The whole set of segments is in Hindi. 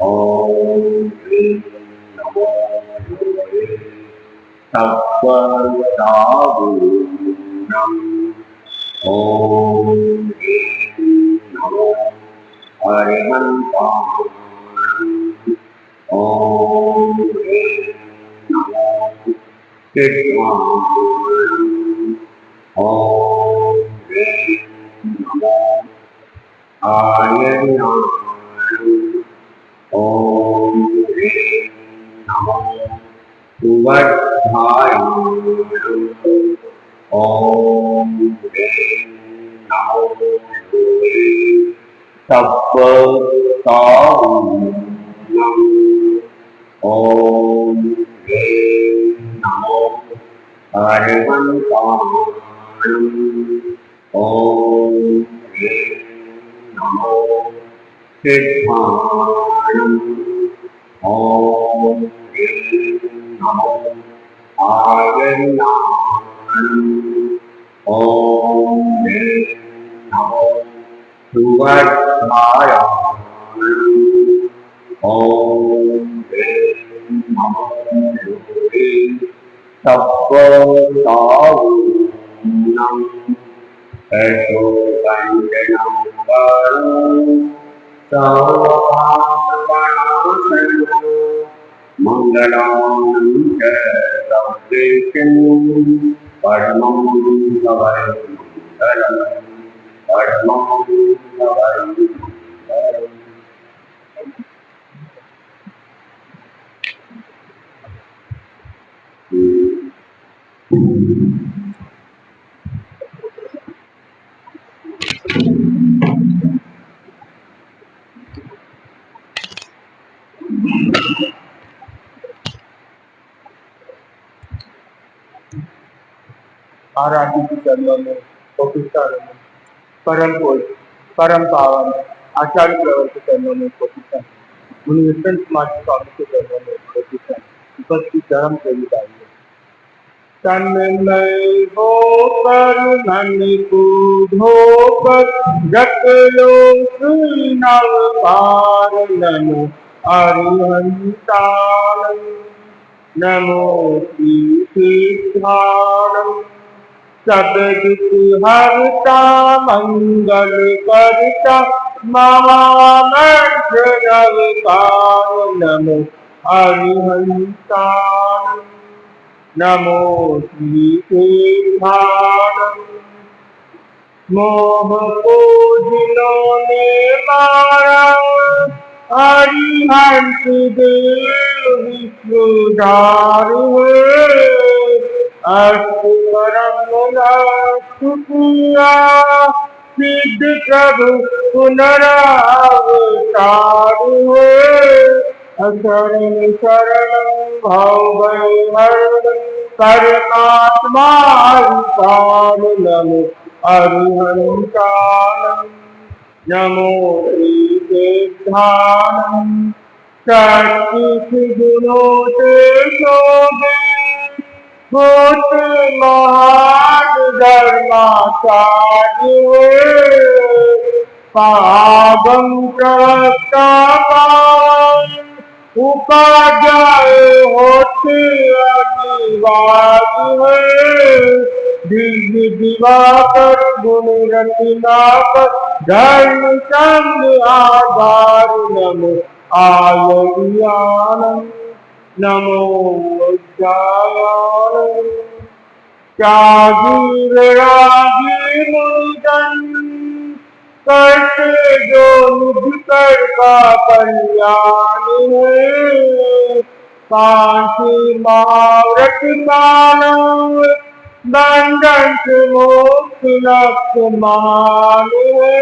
Om Ring Namo Yogi Sattva-sahu-nam. Om Ring Namo Arihantam. Om Ring Namo Kitvam. Om Ring Namo Ayanam. Om Ring Namo Suvadhayam. Om Ring Namo Yogi Sattva-sahu-nam. Om Ring Namo Arihantam. Om Ring Namo Kitvam. Om Ring Namo Ayanam. Om Ring Namo Suvadhayam. Om Ring Namo Yogi Sattva-sahu-nam. Eso Kandanam Varam Sarvabhavanam Mangalam Sabdekin Padmam Savai Mangalam Padmam Savai Mangalam. आराध्य के चरणों में प्रतिष्ठा परम कोई परम पावन आचार्य प्रवर के चरणों में प्रतिष्ठा मुनिवृत्तन समाज स्वामी के चरणों में प्रतिष्ठा उपस्थित धर्म के विदाई तन्मय होकर धन कूधोकर जकलो नव पारण अरिहंतान नमो श्री सिद्धाणम सब दुख हरता मंगल करता महामंगलकार नमो अरिहंतान नमो श्री सिद्धाणम मोह को जिन्होंने मारा अरिहंत देव विष्णुधार हुए अष्टुकिया सिद्ध प्रभु पुनरावतार हुए अशरण शरण भव हरण परमात्मा नमो अरिहंतान नमो श्री सिद्धानम शक्ति गुणों से शोभे भूत महान धर्माचार्य पावम प्रवक्ता उपाध्याय होते अनिवार्य दिव्य दिवाकर गुण रचना पर धर्म संग आधार नमो आयरियानंद नमो उज्जायानंद त्यागी मुनिजन करते जो निधि कर का कल्याण है कांची महाव्रत मानव बंधन से मोक्ष लक्ष्य मान है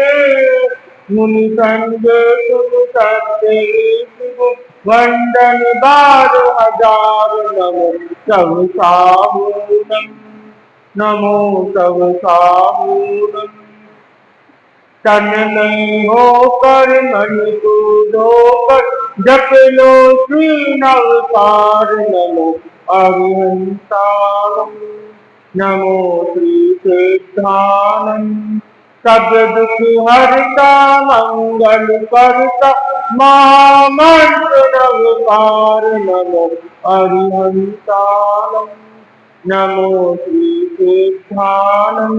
मुनि संग तुम करते वंदन 12,000 नमो सब साहूनम नमो सब साहूनम तन नहीं होकर मन को धोकर जप लो श्री नवकार नमो अरिहंतानम नमो श्री सिद्धानम सब दुख हरता मंगल करता मामंत्र नवकार नमो हरिहंसानम नमो श्री सिद्धानम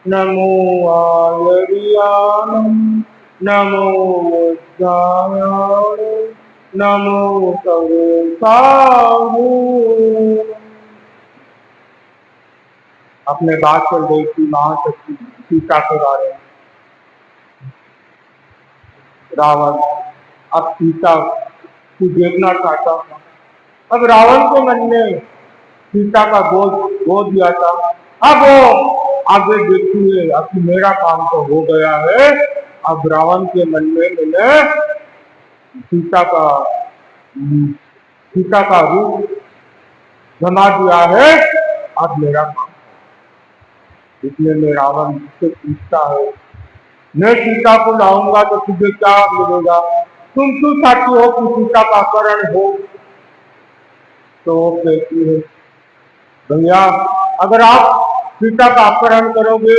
नमो आयर्यानम नमो उज्जायान नमो सर्वेशाहू। अपने बात चल रही थी महाशक्ति सीता के बारे में। रावण अब सीता को देखना चाहता था। अब रावण के मन में सीता का बोझ हो दिया था। अब वो आगे देखिए, अब मेरा काम तो हो गया है। अब रावण के मन में मैंने सीता का सीता का रूप जमा दिया है। अब मेरा काम, इसलिए मैं रावण से पूछता है, मैं सीता को लाऊंगा तो तुझे क्या मिलेगा? तुम क्यों चाहती हो कि सीता का अपहरण हो? तो वो कहती है, भैया अगर आप सीता का अपहरण करोगे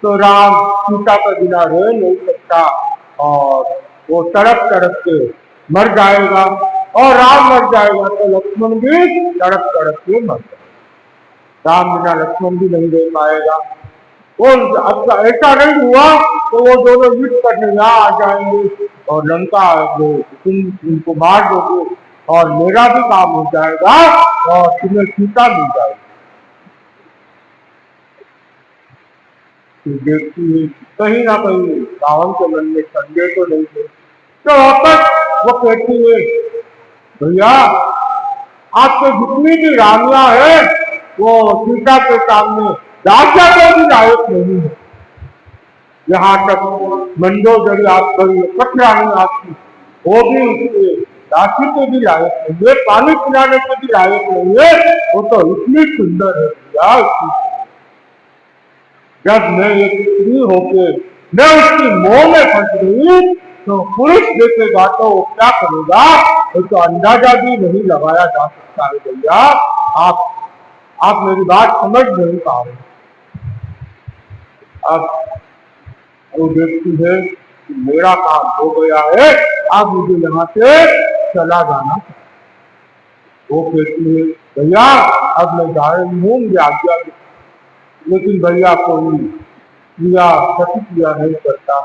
तो राम सीता का बिना रह नहीं सकता और वो तड़प तड़प के मर जाएगा, और राम मर जाएगा तो लक्ष्मण भी तड़प तड़प के मर जाएगा। राम बिना लक्ष्मण भी नहीं रह पाएगा। वो ऐसा नहीं हुआ तो वो दोनों युद्ध करने यहाँ आ जाएंगे और लंका तुम उनको मार दोगे और मेरा भी काम हो जाएगा और तुम्हें सीता मिल जाएगी। देखती है कहीं ना कहीं रावण के मन में संदेह तो नहीं है। तो वापस वो कहती है, भैया आपके जितनी भी रानियां है वो सीता के सामने राजा को भी लायक नहीं है। यहाँ तक मंदोदरी आप कठरानी आपकी, वो भी उसके राशि के भी लायक नहीं है, पानी पिलाने के भी लायक नहीं है। वो तो इतनी सुंदर है भैया उसकी। जब मैं एक स्त्री होके मैं उसकी मोह में फंस गई तो पुरुष देखेगा तो वो क्या करेगा, वो तो अंदाजा भी नहीं लगाया जा सकता है। भैया आप मेरी बात समझ नहीं पा रहे। अब वो देखती है कि मेरा काम हो गया है, अब मुझे यहाँ से चला जाना। वो कहती है, भैया अब मैं जा रही हूँ, मुझे आज्ञा, लेकिन भैया कोई क्रिया प्रतिक्रिया नहीं करता।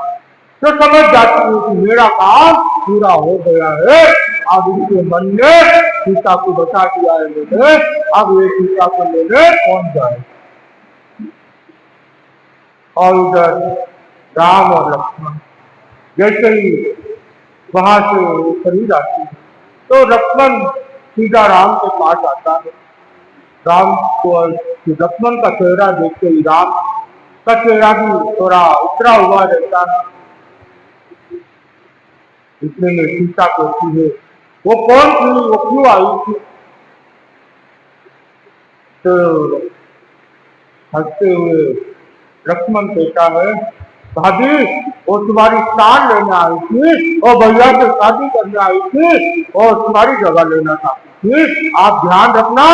तो समझ जाती हूँ कि मेरा काम पूरा हो गया है। अब उसके मन में सीता को बचा दिया है मैंने, अब ये सीता को लेने पहुंच जाए। और उधर राम और लक्ष्मण जैसे ही वहां से खरीद आती है तो लक्ष्मण सीधा राम के पास आता है। राम को लक्ष्मण का चेहरा देखते ही राम का चेहरा भी थोड़ा उतरा हुआ रहता है। इतने में सीता कहती है, वो कौन थी, वो क्यों आई थी? तो हंसते हुए लक्ष्मण कहता है, भाभी वो तुम्हारी स्थान लेने आई थी और भैया से शादी करने आई थी और तुम्हारी जगह लेना चाहती थी। आप ध्यान रखना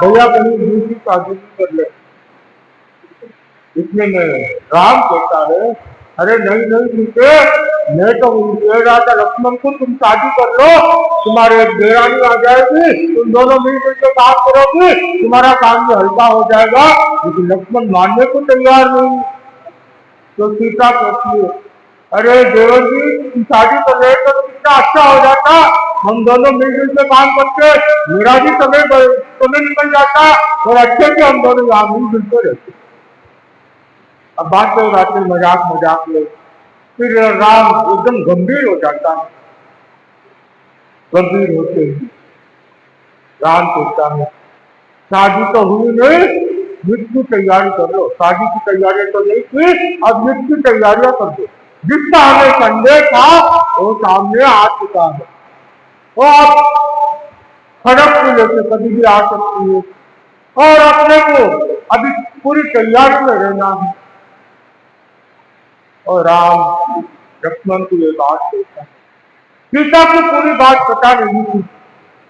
भैया कहीं दूसरी शादी कर ले। इसमें राम कहता है, अरे नहीं नहीं सीते, मैं तो कह रहा था लक्ष्मण को तुम शादी कर लो, तुम्हारे एक देरानी आ जाएगी, तुम दोनों मिलकर के काम करोगे, तुम्हारा काम भी हल्का हो जाएगा। लेकिन लक्ष्मण मानने को तैयार नहीं। तो सीता कहती है, अरे देवर जी तुम शादी कर रहे तो कितना अच्छा हो जाता, हम दोनों मिलजुल के काम करते, मेरा भी समय निकल जाता और अच्छे से हम दोनों यहाँ मिलजुल कर रहते। अब बातें मजाक में फिर राम एकदम गंभीर हो जाता है। गंभीर होते ही राम कहता है, शादी तो हुई नहीं, युद्ध की तैयारी कर लो। शादी की तैयारी तो नहीं थी, अब युद्ध की तैयारियां कर दो। जितना हमें संदेह था वो सामने आ चुका है, वो अब खड़क को लेकर कभी भी आ सकती है और अपने को अभी पूरी तैयारी में रहना है। और राम लक्ष्मण को ये बात कहता है। सीता को पूरी बात पता नहीं थी।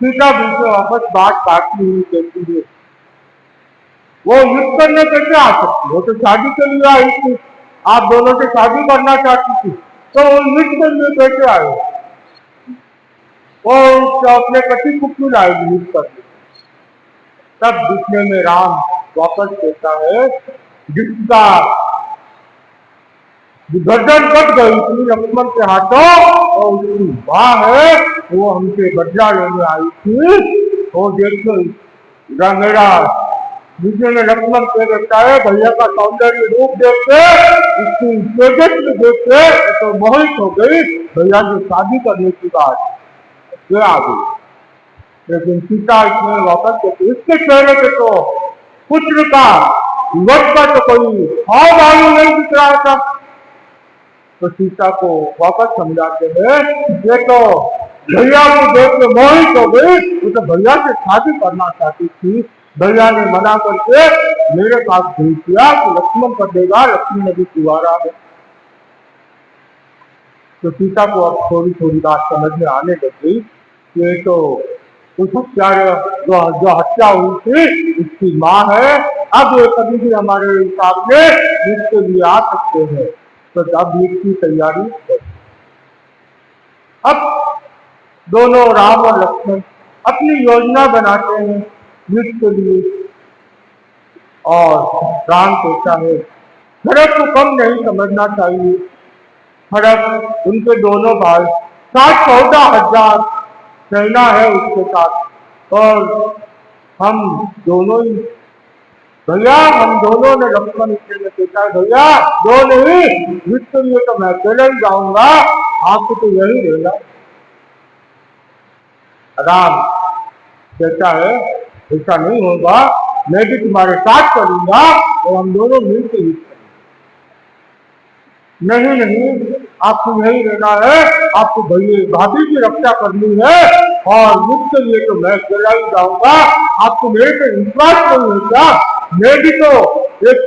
सीता बीच में वापस बात काटती हुई कहती है, वो युद्ध करने कैसे आ सकती, वो तो शादी के लिए आई थी आप दोनों से शादी करना चाहती थी, तो युद्ध के लिए कैसे आए? और अपने पति को क्यों लाएगी युद्ध करने? तब दिखने में राम वापस कहता है, जिसका गर्दन कट गई थी लक्ष्मण के हाथों और उसकी माँ है वो हमसे बदला लेने आई थी। वो देखो मेरा दूसरे में लक्ष्मण कह देता है, भैया का सौंदर्य रूप देख के, उसकी तेजस्वी देख के तो मोहित हो गई। भैया से शादी करने की बात ये आ गई। लेकिन सीता इसमें वापस कहती, इसके चेहरे पे तो पुत्र का युवक का तो कोई भाव भाव नहीं दिख रहा था। तो सीता को वापस समझाते हैं, ये तो भैया को देख के मोहित हो गई, वो तो भैया से शादी करना चाहती थी। भैया ने मना करके मेरे पास भेज दिया कि लक्ष्मण कर देगा, लक्ष्मण अभी कुंवारा है। तो सीता को अब थोड़ी थोड़ी बात समझ में आने लग गई, ये तो उस जो हत्या हुई थी उसकी माँ है। अब ये कभी भी हमारे सामने इसके लिए आ सकते हैं, तो अब इसकी तैयारी कर। अब दोनों राम और लक्ष्मण अपनी योजना बनाते हैं युद्ध के लिए। और राम कहता है, भरत को कम नहीं समझना चाहिए। भरत उनके दोनों भाई 60-14 सेना है उसके साथ, और हम दोनों ही भैया, हम दोनों ने लक्ष्मण ने कहता है, भैया दो नहीं युद्ध के लिए तो मैं अकेले ही जाऊंगा, आपको तो यही रहना। राम कहता है, ऐसा नहीं होगा, मैं भी तुम्हारे साथ करूंगा और हम दोनों मिलकर युद्ध करेंगे। नहीं नहीं, आपको यही रहना है, आपको भैया भाभी की रक्षा करनी है, और मुझके लिए तो मैं अकेला ही जाऊंगा। आपको मेरे पे विश्वास नहीं है क्या? मैं भी तो एक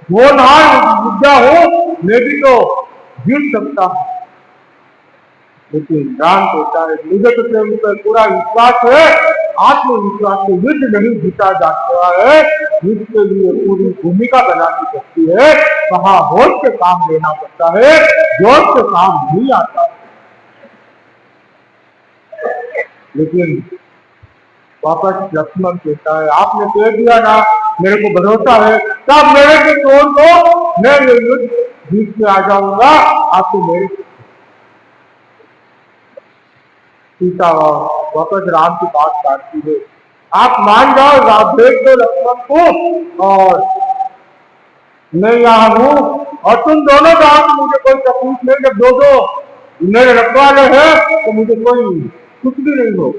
होनहार विद्या हूँ, मैं भी तो जीत सकता हूँ। लेकिन राम कहता है, मुझे तो तेरे ऊपर पूरा विश्वास है, आत्मविश्वास से युद्ध नहीं जीता जा सकता है। युद्ध के लिए पूरी भूमिका बनानी पड़ती है, कहाँ होश से काम लेना पड़ता है, जोश से काम नहीं आता। लेकिन वापस लक्ष्मण कहता है, आपने कह दिया ना, मेरे को भरोसा है, तब मेरे को तोड़ दो, मैं ये युद्ध जीत के आ जाऊंगा। आपको मेरे सीता वापस राम की बात काटती है, आप मान जाओ, आप भेज दो लक्ष्मण को, और मैं यहाँ हूँ, और तुम दोनों जाओ तो मुझे कोई तकलीफ नहीं। जब दो मेरे रखवाले हैं तो मुझे कोई कुछ भी नहीं हो।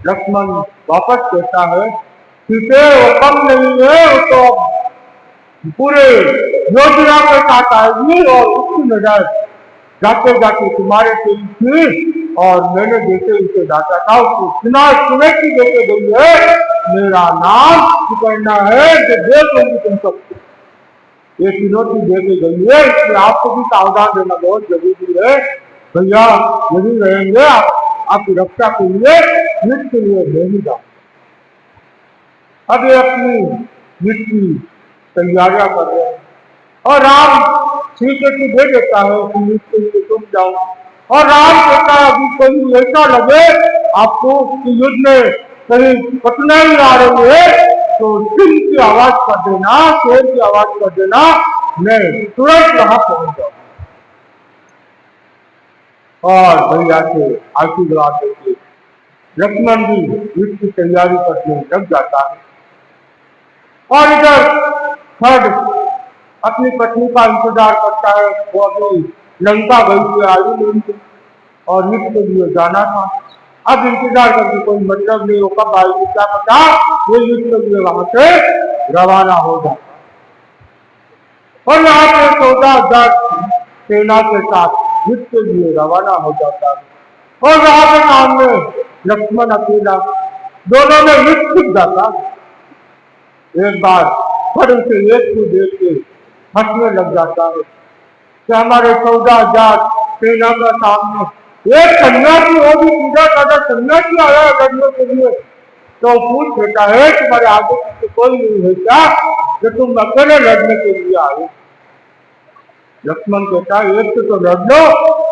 लक्ष्मण वापस कहता है, सीते वो कम नहीं है, वो तो पूरे योजना के साथ आएगी, और उसकी नजर जाते जाते तुम्हारे से थी, और मैंने जैसे उसे डांटा था उसको सुने की देके गई है, मेरा नाम सुकन्या है, जो देख लूंगी तुम सबको। ये चुनौती देके गई है, इसलिए आपको भी सावधान रहना बहुत जरूरी है। भैया यही रहेंगे, आपकी रक्षा के लिए, युद्ध के लिए नहीं जाओ। अब ये अपनी युद्ध की तैयारियां कर रहे हैं, और राम ठीक है दे देता है कि युद्ध के लिए तुम जाओ। और राम कहता है, अभी कहीं ऐसा लगे आपको कि युद्ध में कहीं कठिनाई आ रही है, तो सिंह की आवाज कर देना, शेर की आवाज कर देना, मैं तुरंत वहां पहुंच जाऊं। और भैया से आशीर्वाद देके लक्ष्मण भी युद्ध की तैयारी करने लग जाता है। और इधर खड्ग अपनी पत्नी का इंतजार करता है, वो अभी लंका गई थी, आई नहीं थी, और युद्ध के लिए जाना था। अब इंतजार करके कोई मतलब नहीं, हो कब आएगी क्या पता, ये युद्ध के लिए वहां से रवाना हो जाता। और यहाँ पे 14,000 सेना के साथ युद्ध के लिए रवाना हो जाता है। और वहां पे सामने लक्ष्मण अकेला, दोनों में युद्ध छिप जाता। एक बार फट से एक को देख के हंसने लग जाता है कि हमारे 14,000 सेना का सामने एक सन्यासी हो भी सीधा साधा सन्यासी आया है लड़ने के लिए। तो पूछ देता है, तुम्हारे आगे पीछे कोई नहीं है क्या, जो तुम अकेले लड़ने के लिए आए? लक्ष्मण कहता है एक से तो लड़ लो,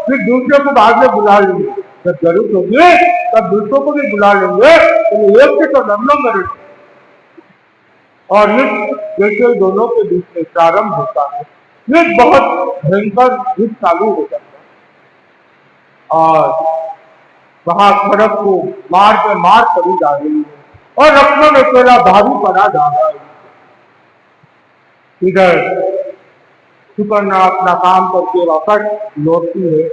फिर दूसरे को बाद में बुला लेंगे, जब जरूरत होगी तब दूसरों को भी बुला लेंगे, तो एक से तो लड़ लो मेरे से। और युद्ध जैसे दोनों के बीच में प्रारंभ होता है, युद्ध बहुत भयंकर युद्ध चालू हो जाता है और वहां खड़ग को मार के मार पड़ी जा रही है और लक्ष्मण अकेला भारी पड़ा जा रहा है। इधर सुपर्णा अपना काम करके वापस लौटती है,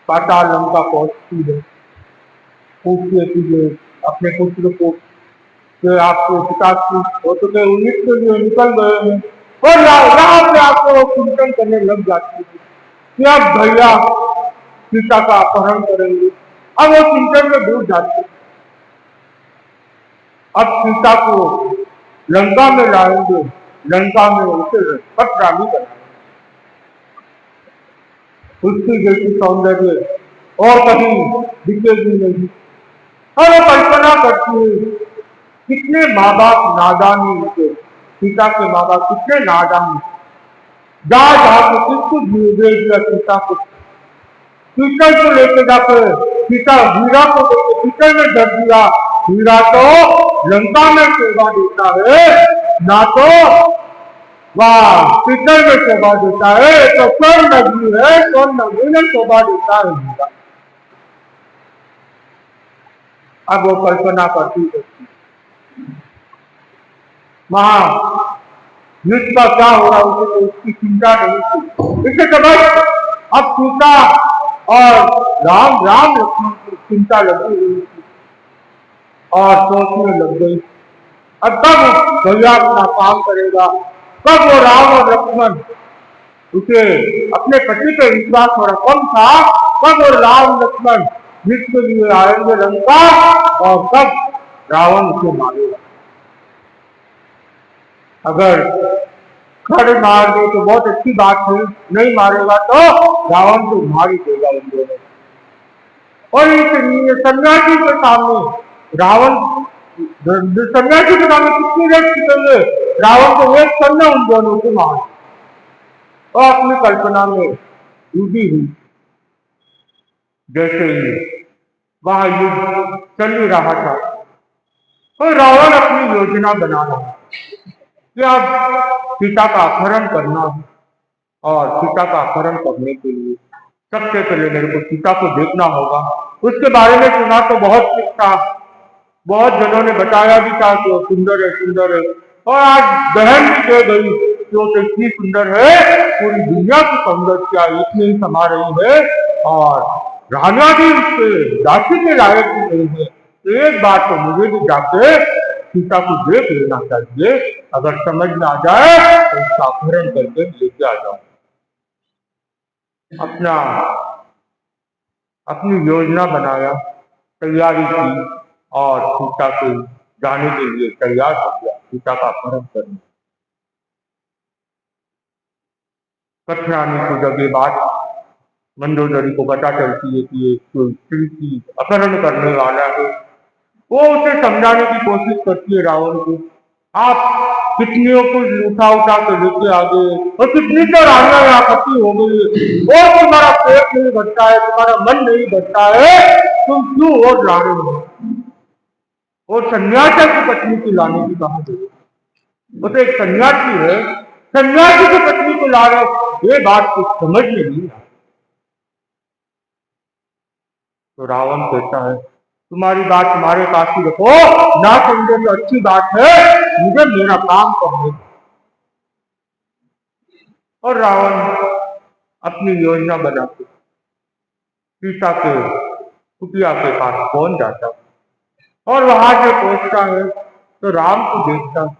पाताल लंका पहुंचती है, पूछती है कि अपने पुत्र को कि आपके पिता हो तो के उन्नीस के लिए निकल गए हैं, और राम में आपको चिंतन करने लग जाती है कि अब भैया सीता का अपहरण करेंगे। अब वो चिंतन में डूब जाती है, अब सीता को लंका में लाएंगे, लंका में उसे पटरानी कराएंगे, उसकी जैसी सौंदर्य और कहीं दिखेगी नहीं। और वो कल्पना करती है कितने माँ बाप नादान है, उनके सीता के माँ बाप कितने नादान है, जा के किसको भेज दिया सीता को, कीचड़ को लेके जाकर सीता हीरा को लेकर कीचड़ में धर दिया। हीरा तो लंका में शोभा देता है, ना तो वह कीचड़ में शोभा देता है, तो स्वर्ण नगरी है, स्वर्ण नगरी में शोभा देता है हीरा। अब वो कल्पना करती है वहां युद्ध का क्या हो रहा है, उसे तो उसकी चिंता नहीं थी। इससे समझ अब सीता और राम लक्ष्मण की चिंता लगी हुई थी और सोचने लग गई अब कब भैया अपना काम करेगा, कब वो राम और लक्ष्मण, उसे अपने पति पे विश्वास थोड़ा कम था, कब वो राम लक्ष्मण युद्ध के लिए आएंगे लंका और कब रावण उसे मारेगा। अगर खड़ मार दे तो बहुत अच्छी बात है, नहीं मारेगा तो रावण को मार ही देगा इन दोनों। और सन्यासी के सामने रावण, सन्यासी के सामने कितनी देर टिकेंगे, रावण को एक करना उन दोनों को मार। और अपनी कल्पना में डूबी हुई जैसे ही वह युद्ध चल ही रहा था और रावण अपनी योजना बना रहा कि अब सीता का अपहरण करना है, और सीता का अपहरण करने के लिए सबसे पहले मेरे को सीता को देखना होगा। उसके बारे में सुना तो बहुत कुछ था, बहुत जनों ने बताया भी था कि वो सुंदर है सुंदर है, और आज बहन भी कह गई कि वो तो इतनी सुंदर है, पूरी दुनिया की सौंदर्य इतनी ही समा रही है और राजा भी उसके दासी के लायक भी नहीं है। तो एक बार तो मुझे भी जाके सीता को देख लेना चाहिए, अगर समझ में आ जाए तो उसका अपहरण करके लेके आ जाऊं। अपनी योजना बनाया, तैयारी की और सीता के जाने के लिए तैयार हो गया, सीता का अपहरण करने। कठरानी को जब ये बात मंदोदरी को पता चलती है कि ये कोई स्त्री की अपहरण करने वाला है, वो उसे समझाने की कोशिश करती है रावण को, आप कितनियों को उठा के लेके आ गए और कितनी तो रानियां आपत्ति हो गई और तुम्हारा पेट नहीं भरता है, तुम्हारा मन नहीं भरता है, तुम क्यों और ला रहे हो। और सन्यासी की पत्नी को लाने की कहा गई, वो तो एक सन्यासी है, सन्यासी की पत्नी को ला रहे हो, ये बात कुछ समझ में नहीं आती। तो रावण कहता है तुम्हारी बात तुम्हारे पास ही रखो, ना समझे तो अच्छी बात है, मुझे मेरा काम करने दो। और रावण अपनी योजना बनाते सीता के कुटिया के पास पहुंच जाता और वहां से पहुंचता है तो राम को देखता है,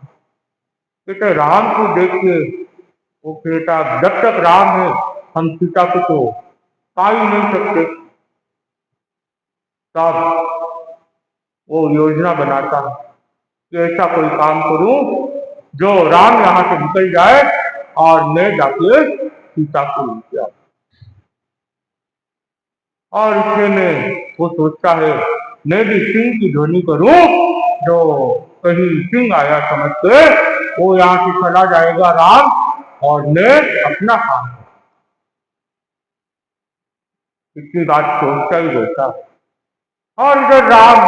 कहते राम को देख के वो कहता जब तक राम है हम सीता को तो पा ही नहीं सकते। तब वो योजना बनाता है कि ऐसा कोई काम करूं जो राम यहाँ से निकल जाए और मैं जाके सीता को लेके आऊं। और इसमें में वो सोचता है मैं भी सिंह की ध्वनि करूं, जो कहीं सिंह आया समझ के वो यहाँ से चला जाएगा राम, और मैं अपना काम करूं। इतनी बात सोचता ही रहता है। और इधर राम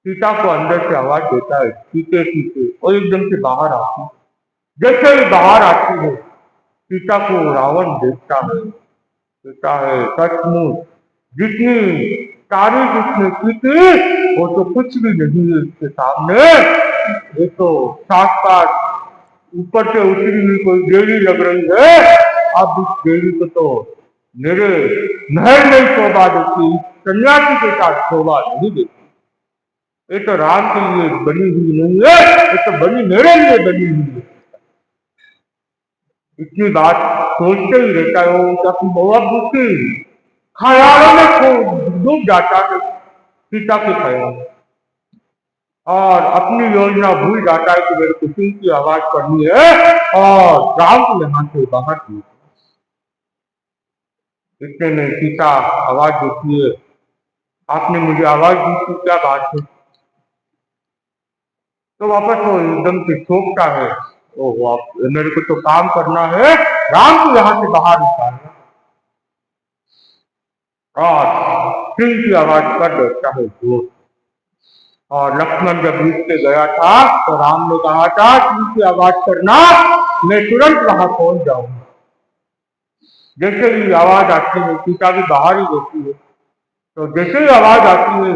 सीता को अंदर से आवाज देता है, सीते सीते, और एकदम से बाहर आती है। जैसे ही बाहर आती है, सीता को रावण देखता है, कहता है सचमुच जितनी तारीफ उसने की थी वो तो कुछ भी नहीं है इसके सामने। ये तो साक्षात ऊपर से उतरी हुई कोई देवी लग रही है। अब इस देवी को तो मेरे महल में शोभा देती, सन्यासी के साथ शोभा नहीं देती। ये तो राम के लिए बनी हुई नहीं है, ये तो बनी मेरे लिए बनी हुई है। इतनी बात सोचते ही रहता है वो, अपनी बहुत दुखी ख्यालों में डूब जाता है, सीता के ख्याल में, और अपनी योजना भूल जाता है कि मेरे को सिंह की आवाज करनी है और राम को यहाँ से बाहर की। इतने में सीता आवाज देती है, आपने मुझे आवाज दी थी, क्या बात है? तो वापस वो एकदम से सोचता है, ओह मेरे को तो काम करना है, राम को यहाँ से बाहर निकालना। और सिंह की आवाज कर देता है जोर। और लक्ष्मण जब बीच से गया था तो राम ने कहा था सिंह की आवाज करना, मैं तुरंत वहां पहुंच जाऊंगा। जैसे ही आवाज आती है, सीता भी बाहर ही रहती है, तो जैसे ही आवाज आती है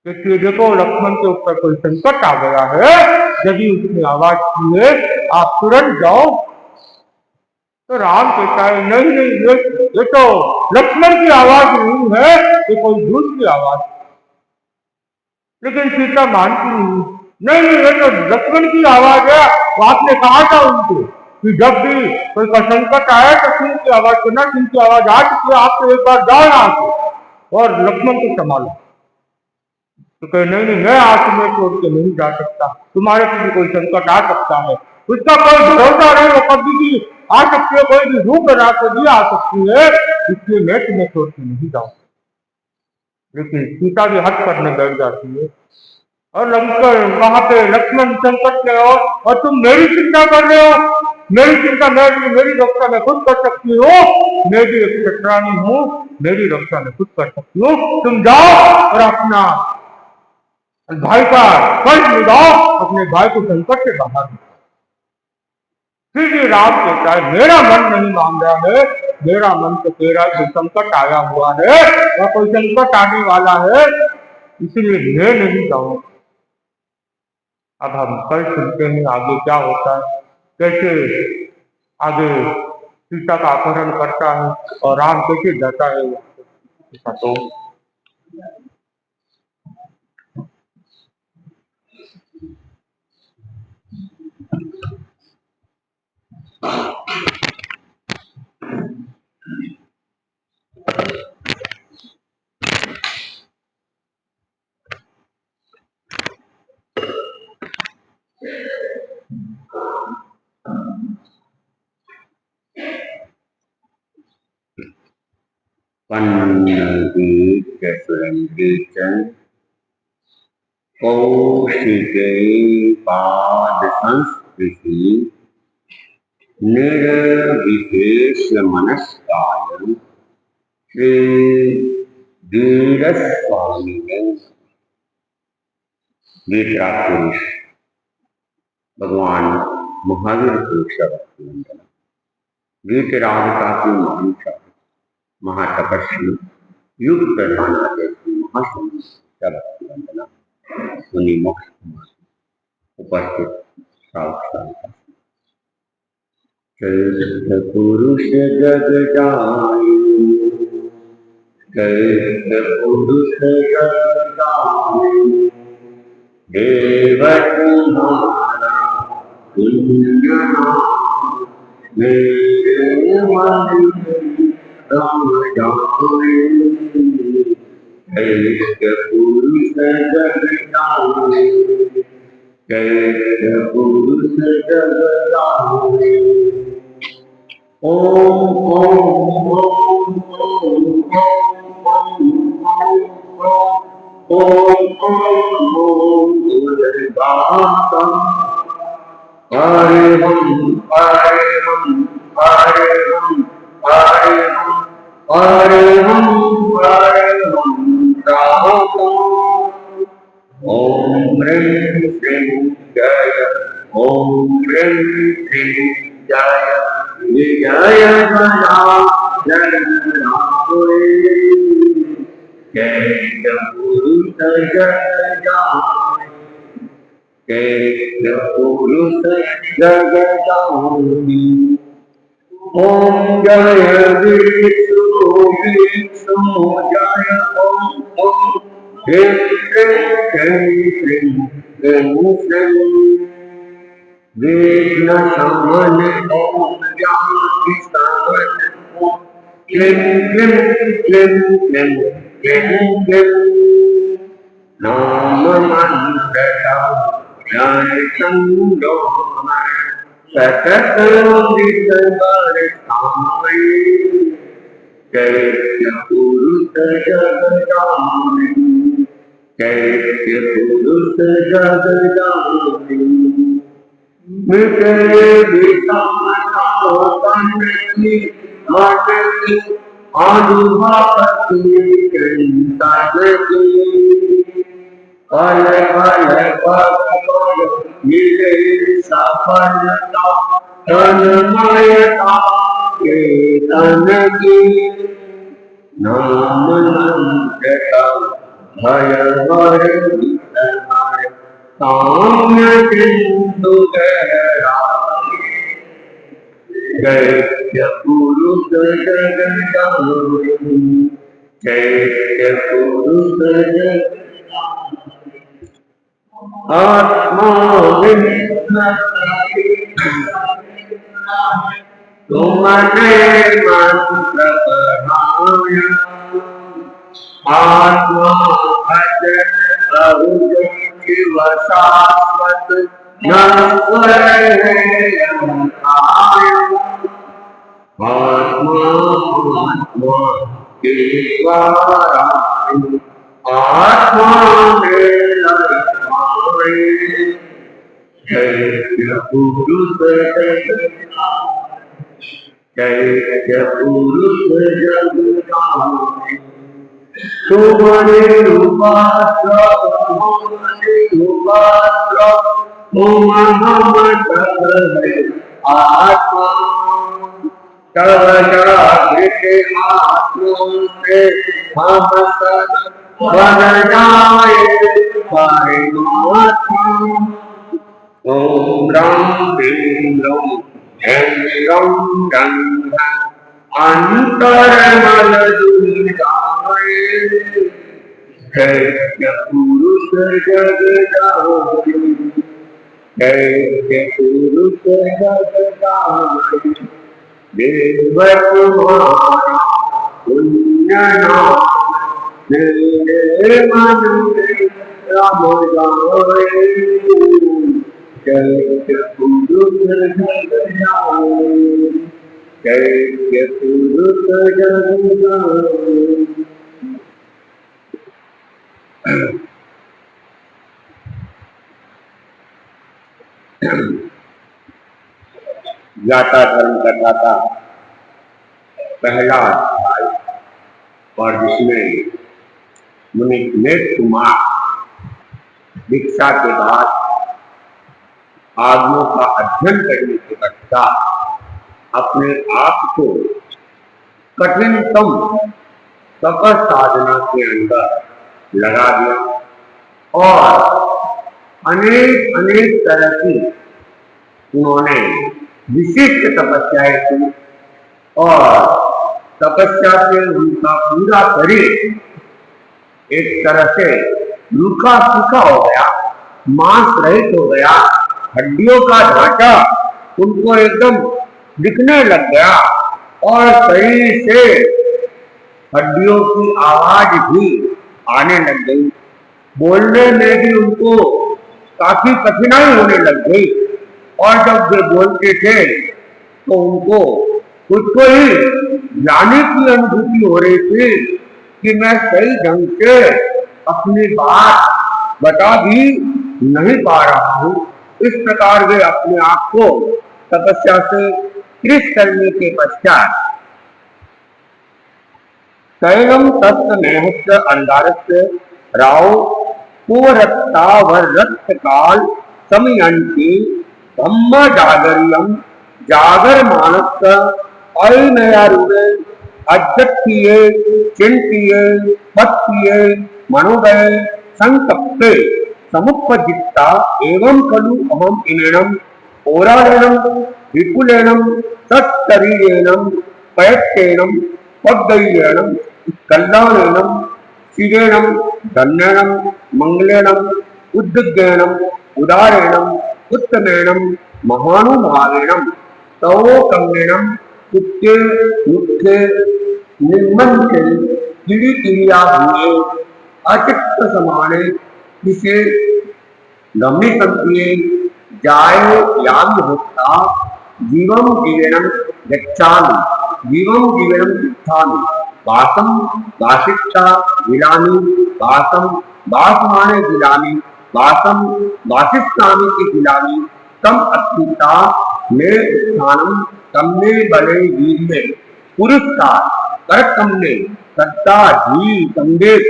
कि देखो लक्ष्मण के ऊपर कोई संकट आ गया है, यदि उसने आवाज की है आप तुरंत जाओ। तो राम कहता है नहीं नहीं, ये तो लक्ष्मण की आवाज नहीं है, ये कोई दूसरी आवाज। लेकिन सीता मानती नहीं, नहीं ये तो लक्ष्मण की आवाज है। तो आपने कहा था उनको कि जब भी कोई का संकट आए तो सिंह की आवाज करना, सिंह की आवाज आ चुकी है, आप तो एक बार जाओ यहाँ से और लक्ष्मण को संभालो। तो कहे नहीं नहीं, मैं आज तुम्हें छोड़ के नहीं जा सकता, तुम्हारे पे भी कोई संकट आ सकता है, उसका कोई भरोसा नहीं, वो कभी भी आ सकती है, कोई भी रूप बना के भी आ सकती है, इसलिए मैं तुम्हें छोड़ के नहीं जाऊँ। लेकिन सीता भी हट करने बैठ जाती है और लंकर वहां पे लक्ष्मण संकट में हो और तुम मेरी चिंता कर रहे हो। मेरी चिंता मेरी रक्षा मैं खुद कर सकती हूँ, मैं भी एक चटरानी हूँ, मेरी रक्षा मैं खुद कर सकती हूँ। तुम जाओ और अपना भाई का कर्ज निभाओ, अपने भाई को संकट से बाहर निकालो। फिर भी राम कहता है मेरा मन नहीं मान रहा है, मेरा मन तो तेरा जो संकट आया हुआ है या कोई संकट आने वाला है, इसलिए मैं नहीं जाऊंगा। अब हम कल सुनते हैं आगे क्या होता है, कैसे आगे सीता का अपहरण करता है और राम कैसे जाता है। तो पन्नगीत सुरंगीत कौशिके पाद संस्कृति निर्विशेष मनस्काय श्री धीर स्वामी वीतराग पुरुष भगवान महावीर पुरुष वंदना। वीतराग का की महान शब्द महातपस्वी युग प्रधान जैसी महासंत शब्द वंदना सुनी मोक्ष उपस्थित साक्षात श्रेष्ठ पुरुष जग जाय, श्रेष्ठ पुरुष जग जाय, देव तुम्हारा पुण्य नाम मेरे मन राम जाए। श्रेष्ठ पुरुष जग जाए, श्रेष्ठ पुरुष जग जाए। ओम ओम ओम ओम ओम ओम दुर्गाता हरे हम ह्रीं श्रीं जय ओम ह्रीं श्रीं जय विजय जय पुरुष जय पुरुष जगदानी ओम जय विष्णु विष्णु जय ओम ओम ह्रीं श्रीं विघ्न शमन ओम ज्ञाति शमन ओम क्लीं क्लीं क्लीं क्लीं क्लीं क्लीं नाम मंत्र जय संगो सतत बरसाए जय पुरुष जगदानी जय पुरुष जगदानी मिटे विषमता की मन की अनुभवती चिंतन की पल पल पल मिले सफलता तन्मयता के तन की नाम नंदता भय भय साम्य सिंधु जय पुरुष जगदानी जय पुरुष आत्मा तुमने मंत्र पढ़ाया आत्मा भजन अहुज शिव शाश्वत नश्वर आत्मा आत्मा के द्वारा आत्मा में जय पुरुष जय पुरुष जगदानी तुम्हारे उपास्य तुम हम आत्मा तब जागृत आत्मा से हम सब बन जाए परमात्मा ओम राम ह्रीं रं रंग अंतरमल दुर्गाए जय पुरुष जगदानी जय पुरुष जगदानी देव तुम्हारा पुण्य नाम मेरे मन में रम जाए जय पुरुष जगदानी जय पुरुष जगदानी ज्ञाता धर्म कथा का पहला अध्याय और जिसमें मुनि विनेश कुमार दीक्षा के बाद आगमों का अध्ययन करने के पश्चात अपने आप को कठिनतम तपस साधना के अंदर लगा दिया और अनेक अनेक तरह की उन्होंने विशिष्ट तपस्याएं की और तपस्या से उनका पूरा शरीर एक तरह से रूखा सूखा हो गया, मांस रहित हो गया, हड्डियों का ढांचा उनको एकदम दिखने लग गया और शरीर से हड्डियों की आवाज भी आने लग गई। बोलने में भी उनको काफी कठिनाई होने लग गई और जब वे बोलते थे तो उनको खुद को ही जाने की अनुभूति हो रही थी कि मैं सही ढंग से अपनी बात बता भी नहीं पा रहा हूँ। इस प्रकार वे अपने आप को तपस्या से कृत करने के पश्चात तैलम तत्व नेहस्य अंगारस्य राव कोरक्ता व रक्त काल समयंती ब्रह्म जागरियम जागर मानस अयनयारूढ़े अध्यक्षीय चिंतीय पत्तीय मनोदय संकप्ते समुपजित्ता एवं खलु अहम इनेणम ओराणम विपुलेनम सत्शरीरेणम पयत्तेनम पद्दय्येनम कल्याणेनम शिरेणम धन्येनम मंगलेनम उद्दिग्गेनम उदारेणम उत्तमेनम महानुभावेनम तवोकम्येनम कुत्ते मुख्य निर्मंचे किड़िकिड़िया हुए अचित्त समाने किसे गम्य संप्रिय जाए याग होता जीवम जीवनम गच्छामि जीवम जीवनम गच्छामि वासम वासिष्ठा गिलामी वासम वासमाने गिलामी वासम वासिष्ठामि की गिलामी तम अस्मिता में स्थानम तमने बले वीर में पुरस्कार कर तमने सत्ता जी संदेश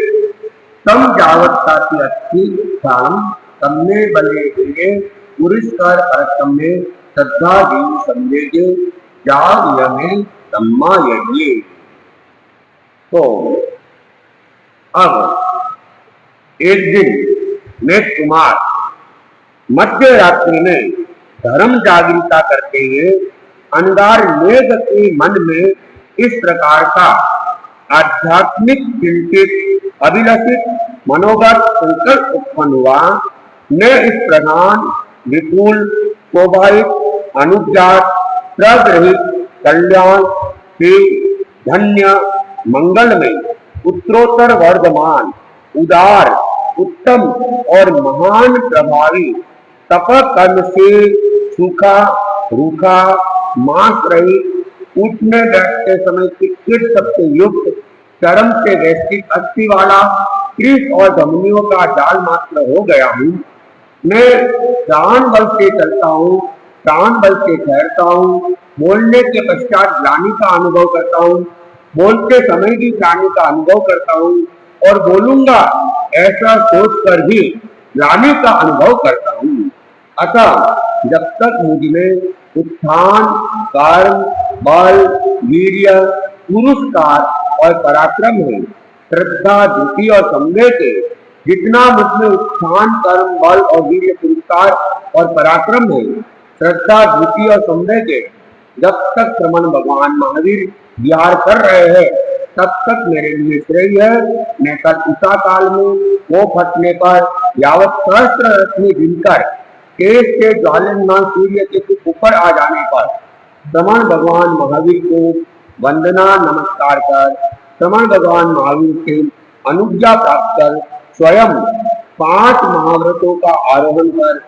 तम जावत्ता की अच्छी स्थानम तमने बले वीर पुरस्कार कर तमने श्रद्धा जी संदेशे जाग यमे सम्मा यज्ञ। तो अब एक दिन मैं कुमार मध्य रात्रि में धर्म जागृता करते हुए अंगार मेघ के मन में इस प्रकार का आध्यात्मिक चिंतित अभिलषित मनोगत संकल्प उत्पन्न हुआ। मैं इस प्रधान विपुल स्वाभाविक अनुज्ञात प्रग्रहित कल्याण शिव धन्य मंगलमय उत्तरोत्तर वर्धमान उदार उत्तम और महान प्रभावी तप कर्म से सूखा रूखा मांस रहित उठने बैठते समय किट सबसे युक्त चरम से वैश्विक अस्थि वाला त्रिश और धमनियों का जाल मात्र हो गया हूँ। मैं प्राण बल से चलता हूँ, प्राण बल से ठहरता हूँ, बोलने के पश्चात ग्लानि का अनुभव करता हूँ, बोलते समय भी ग्लानि का अनुभव करता हूँ और बोलूंगा ऐसा सोचकर भी ग्लानि का अनुभव करता हूँ। अतः जब तक मुझ में उत्थान कर्म बल वीर्य पुरुषकार और पराक्रम है, श्रद्धा धृति और संवेद है, जितना मुझ में उत्थान कर्म बल और वीर्य पुरुषकार और पराक्रम है, श्रद्धा धृति और संवेद है, जब तक श्रमण भगवान महावीर विहार कर रहे हैं तब तक मेरे लिए श्रेय है। मैं कल उषा काल में वो फटने पर यावत सहस्त्र रश्मि दिनकर केश के ज्वालायमान सूर्य के कुछ ऊपर आ जाने पर श्रमण भगवान महावीर को वंदना नमस्कार कर श्रमण भगवान महावीर से अनुज्ञा प्राप्त कर स्वयं 5 महाव्रतों का आरोहण कर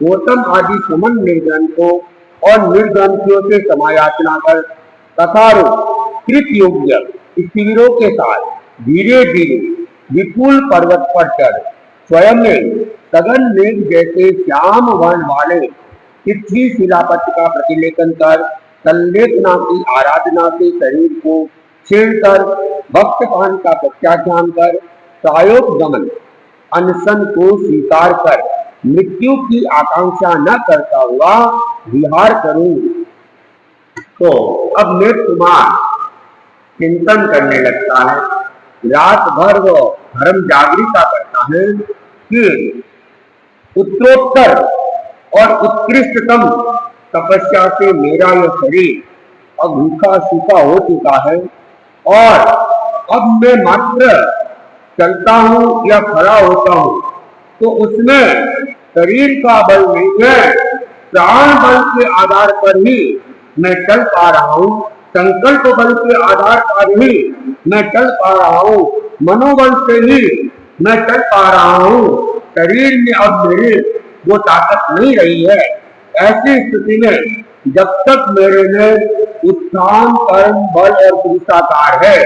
गौतम आदि श्रमण निर्ग्रंथों और निर्ग्रंथियों से समायाचना कर तथारूप कृत योग्य शिविरों के साथ धीरे धीरे विपुल पर्वत पर चढ़ स्वयं में सघन मेघ जैसे श्याम वर्ण वाले पृथ्वी शिलापथ का प्रतिलेखन कर संलेखना की आराधना से शरीर को छेड़कर भक्त पान का प्रत्याख्यान कर प्रायोग गमन अनशन को स्वीकार कर मृत्यु की आकांक्षा न करता हुआ विहार करूं। तो अब मैं कुमार चिंतन करने लगता है, रात भर वो धर्म जागृता करता है कि उत्तरोत्तर और उत्कृष्टतम तपस्या से मेरा यह शरीर अब भूखा सूखा हो चुका है और अब मैं मात्र चलता हूँ या खड़ा होता हूँ तो उसमें शरीर का बल नहीं है, प्राण बल के आधार पर ही मैं चल पा रहा हूँ, संकल्प बल के आधार पर ही मैं चल पा रहा हूँ, मनोबल से ही मैं चल पा रहा हूँ। शरीर में अब मेरे वो ताकत नहीं रही है। ऐसी स्थिति में जब तक मेरे में उत्थान कर्म बल और पुरुषाकार है,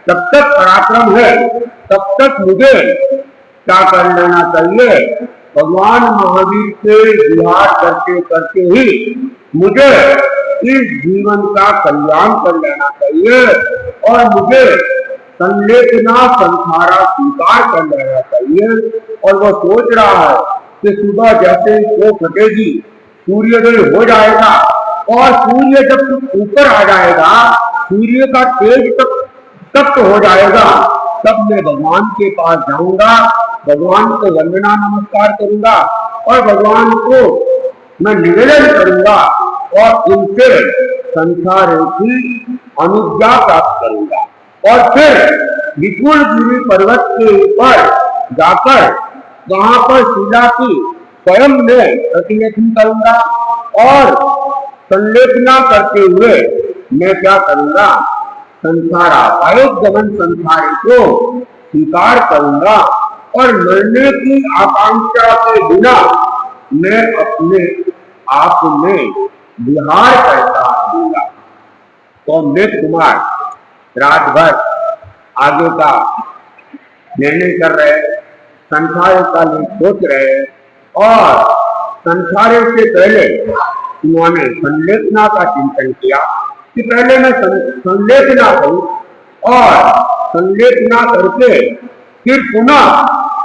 तब तक पराक्रम है, तब तक मुझे क्या कर लेना चाहिए, भगवान महावीर से विहार करते करते ही मुझे इस जीवन का कल्याण कर लेना चाहिए और मुझे संलेखना संसारा स्वीकार कर लेना चाहिए। और वो सोच रहा है कि सुबह जैसे वो फटेगी, सूर्योदय हो जाएगा, और सूर्य जब ऊपर आ जाएगा, सूर्य का तेज तक तप्त हो जाएगा, तब मैं भगवान के पास जाऊंगा, भगवान को वंदना नमस्कार करूंगा और भगवान को मैं निवेदन करूंगा और उनसे संसार की अनुज्ञा प्राप्त करूंगा। और फिर विपुलगिरी पर्वत के ऊपर जाकर वहां पर शिला की स्वयं में प्रतिलेखन करूंगा और संलेखना करते हुए मैं क्या करूंगा, संसारा आयोगमन संसार को स्वीकार करूंगा और मरने की आकांक्षा के बिना मैं अपने आप में विहार करता रहूंगा। तो मैं कुमार रात भर आगे का निर्णय कर रहे, संसार का लिए सोच रहे, और संसार से पहले उन्होंने संलेखना का चिंतन किया कि पहले मैं संलेखना करूं और संलेखना करके फिर पुनः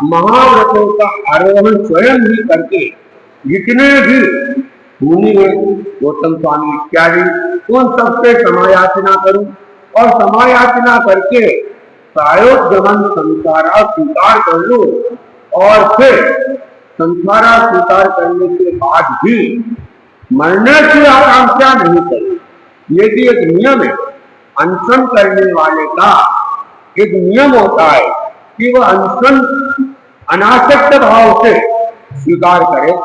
महाव्रतों का आरोहण स्वयं ही करके जितने भी मुनि है, गौतम स्वामी इत्यादि, उन सबसे समायाचना करूं और समायाचना करके प्रायोजमन संसारा स्वीकार कर लूं। और फिर संसारा स्वीकार करने के बाद भी मरने की आकांक्षा नहीं करूं। ये भी एक नियम है, अनशन करने वाले का एक नियम होता है कि वह अनशन अनासक्त भाव से स्वीकार करे।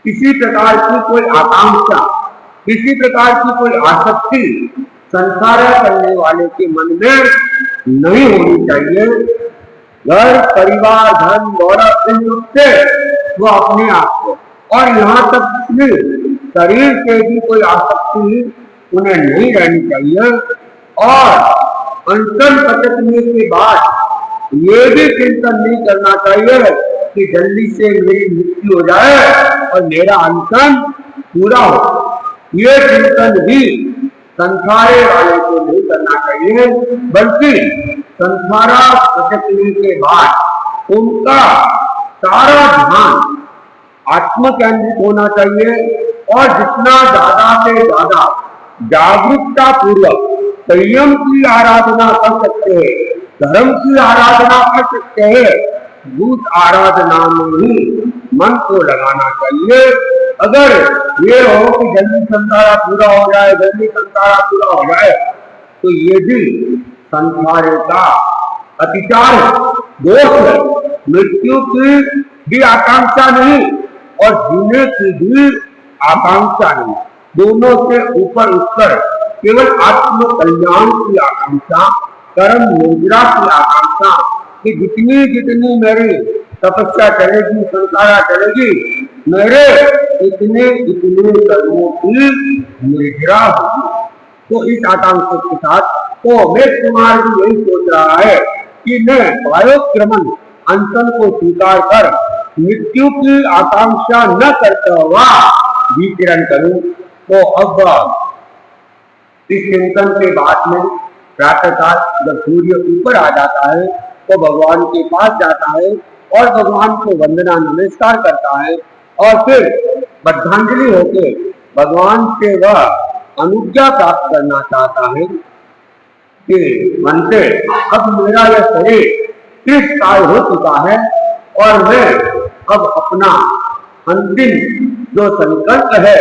किसी प्रकार की कोई आकांक्षा, किसी प्रकार की कोई आसक्ति संसार करने वाले के मन में नहीं होनी चाहिए। घर परिवार धन दौलत इन सबसे वो अपने आप को, और यहाँ तक कि शरीर से भी कोई आसक्ति उन्हें नहीं रहनी चाहिए। और अनशन पचकने के बाद ये भी चिंतन नहीं करना चाहिए कि जल्दी से मेरी मृत्यु हो जाए और मेरा अनशन पूरा हो। ये चिंतन भी संसारे वाले को नहीं करना चाहिए, बल्कि संसारा पचकने के बाद उनका सारा ध्यान आत्म केंद्रित होना चाहिए। और जितना ज्यादा से ज्यादा जागरूकता पूर्वक संयम की आराधना कर सकते हैं, धर्म की आराधना कर सकते हैं, भूत आराधना में ही मन को लगाना चाहिए। अगर ये हो कि जल्दी संसारा पूरा हो जाए, जल्दी संसारा पूरा हो जाए, तो ये भी संसार का अतिचार है, दोष है। मृत्यु की भी आकांक्षा नहीं और जीने की भी आकांक्षा नहीं, दोनों से ऊपर उठकर केवल आत्म कल्याण की आकांक्षा, कर्म निद्रा की आकांक्षा कि जितनी जितनी मेरी तपस्या चलेगी, संसारा चलेगी, मेरे इतने इतने कर्मों की निद्रा होगी। तो इस आकांक्षा के साथ तो मैं कुमार भी यही सोच रहा है कि मैं वायुक्रमण अनशन को स्वीकार कर मृत्यु की आकांक्षा न करता हुआ विचरण करूं। तो अब इस चिंतन के बाद में प्रातःकाल जब सूर्य ऊपर आ जाता है तो भगवान के पास जाता है और भगवान को वंदना नमस्कार करता है और फिर श्रद्धांजलि होके भगवान से वह अनुज्ञा प्राप्त करना चाहता है कि मनते अब मेरा यह शरीर 30 साल हो चुका है और मैं अब अपना अंतिम जो संकल्प है